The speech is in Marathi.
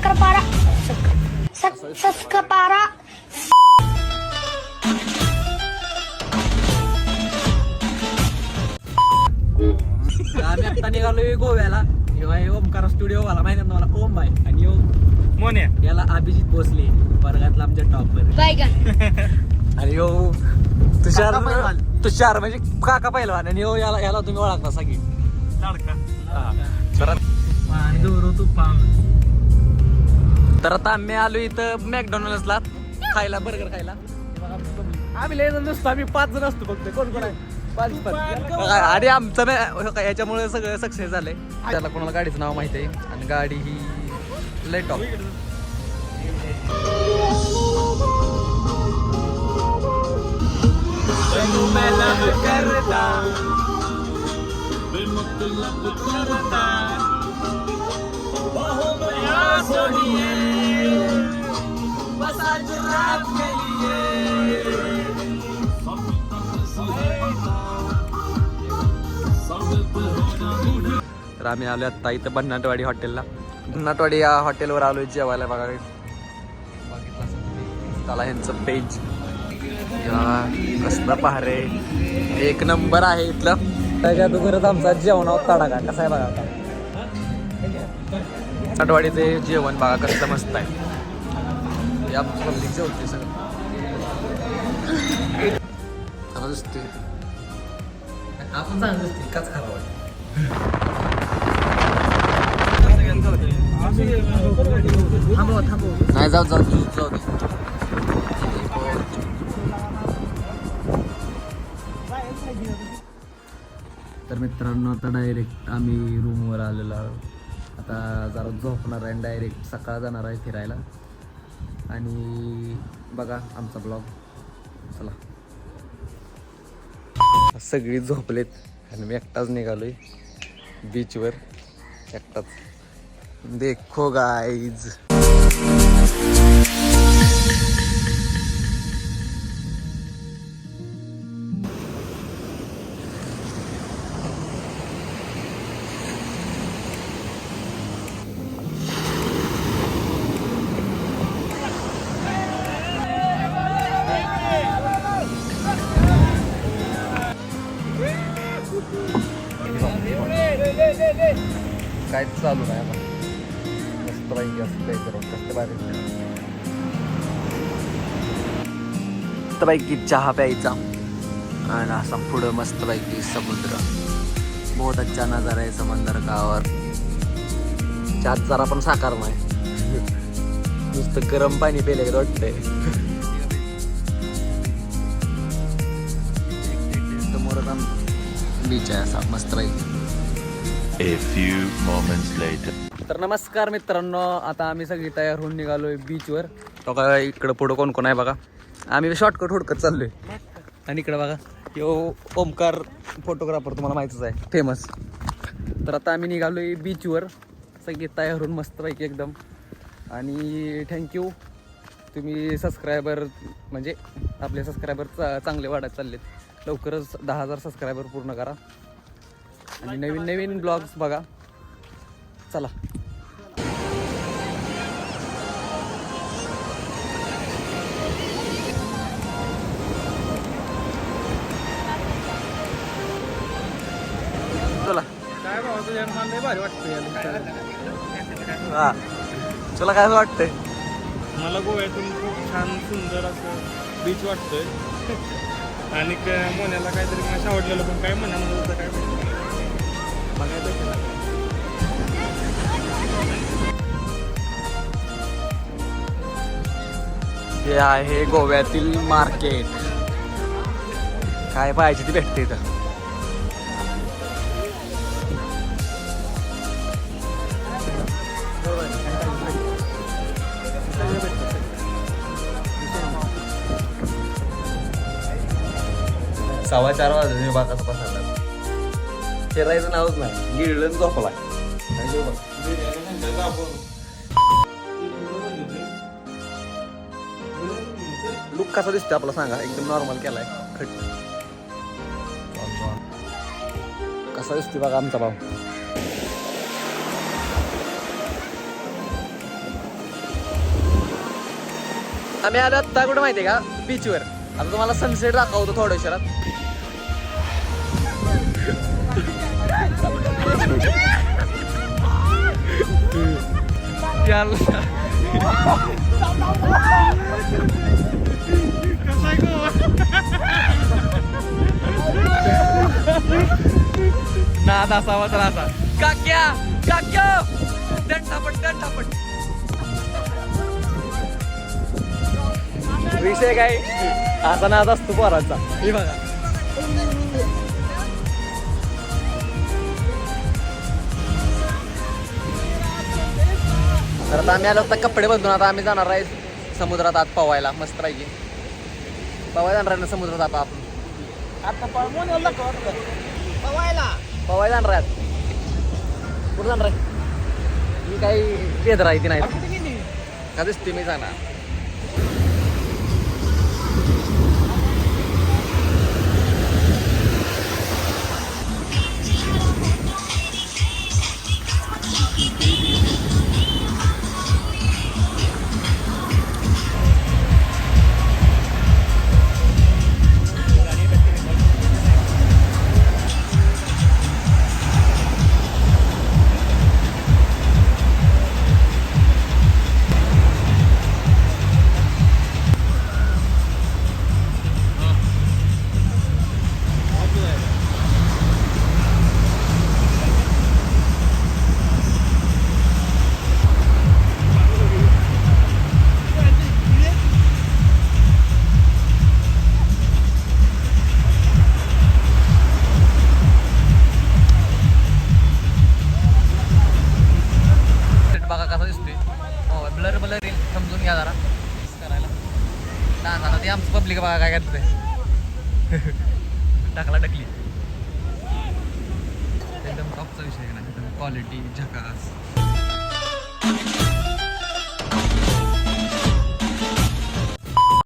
Sakrapara. Sakrapara. आम्ही आता निघालोय गोव्याला. हे ओमकार स्टुडिओ वाला माहिती ना मला, ओम भाई आणि मोन्या याला अभिजित भोसले वर्गातला आमच्या टॉपर Baigan. आणि तुषार म्हणजे काका पहिलवान आणि याला तुम्ही ओळखता सगळी तर आता आम्ही आलो इथं मॅकडॉनल्ड्सला खायला, बर्गर खायला. आम्ही लय जण नसतो, आम्ही 5 जण असतो फक्त. कोण कोण आहे? 5 आणि आमचं याच्यामुळे सगळं सक्सेस झालंय. त्याला कोणाला गाडीचं नाव माहिती आहे आणि गाडी ही लय टॉप. तर आम्ही आलो आता इथं भन्नाटवाडी हॉटेलला. भन्नाटवाडी या हॉटेलवर आलोय जेवायला. बघा बघितलं त्याला ह्यांचं पेज कसलं पहारे, एक नंबर आहे इथलं. त्याच्या अगोदरच आमचा जेवणावर तडाखा कसा आहे बघा. आता भन्नाटवाडीचे जेवण बघा कसं मस्त आहे. हे आमचं पब्लिक जेवते सगळं दिसते. आपण चांगलं दिसते काच खराब वाटतं. नाही जाऊ जाऊ जाऊ दे. तर मित्रांनो आता डायरेक्ट आम्ही रूमवर आलेलो आहोत. आता जरा झोपणार आहे, डायरेक्ट सकाळ जाणार आहे फिरायला. आणि बघा आमचा ब्लॉग. चला सगळी झोपलेत आणि मी एकटाच निघालोय बीचवर, एकटाच. देखो गाईज, काय चालू नाही आता. मस्त बाईक असं काय करून कसं बाहेर मस्त बाईकी चहा प्यायचा आणि असा पुढं मस्त बाईकी समुद्र. बहुत अच्छा नजारा आहे समंदर गावावर. त्यात जरा पण साकार नाही, नुसतं गरम पाणी प्यायले का वाटतंय. समोरच बीच आहे असा मस्त बाईकी. A few moments later. तर नमस्कार मित्रांनो, आता आम्ही सगळी तयार होऊन निघालोय बीचवर. तो काय इकडं पुढं कोण कोण आहे बघा. आम्ही शॉर्टकट हुडकत चाललोय. आणि इकडं बघा यो ओमकार फोटोग्राफर, तुम्हाला माहितीच आहे, फेमस. तर आता आम्ही निघालोय बीचवर सगळी तयार होऊन मस्तपैकी एकदम. आणि थँक्यू, तुम्ही सबस्क्रायबर म्हणजे आपले सबस्क्रायबर चांगले वाढत चाललेत. लवकरच 10,000 सबस्क्रायबर पूर्ण करा आणि नवीन नवीन ब्लॉग्स बघा. चला चला. काय भारी वाटतंय. हा तुला काय वाटतंय? मला गोव्यातून खूप छान सुंदर असं बीच वाटतंय. आणि मोन्याला काहीतरी मला आवडलेलं, पण काय म्हणा होतं काय बघायचं. हे आहे गोव्यातील मार्केट. काय पाहिजे ती भेटते इथं. सव्वा 4 वाजले बाकाचा पसारला. फिरायचं नावच नाही, गिळलं झोपला. लुक कसा दिसतोय आपला सांगा. एकदम नॉर्मल केलाय खट. कसा दिसतोय बघा आमचा भाऊ. आम्ही आलो आत्ता कुठं माहितीये का बीचवर. आता तुम्हाला सनसेट दाखवतो थोड्या शहरात. नाद असावा तर असा. काक्या काक्या दंडापट विषय काय असा नाद असतो पोरांचा. हे बघा तर आता आम्ही आलो आता कपडे बदलून. आता आम्ही जाणार आहे समुद्रात आत पवायला. मस्त पाहिजे पवायला जाणार आहे ना समुद्रात आता आपण. पवायला जाणार आहे कुठं जाणार आहे. मी काही पेद राहते नाही का दिसते मी जाणार. समजून घ्या जरा करायला. ना ते आमचं पब्लिक बघा काय करतंय. टाकला टाकली एकदम टॉपचा विषय ना. एकदम क्वालिटी झकास.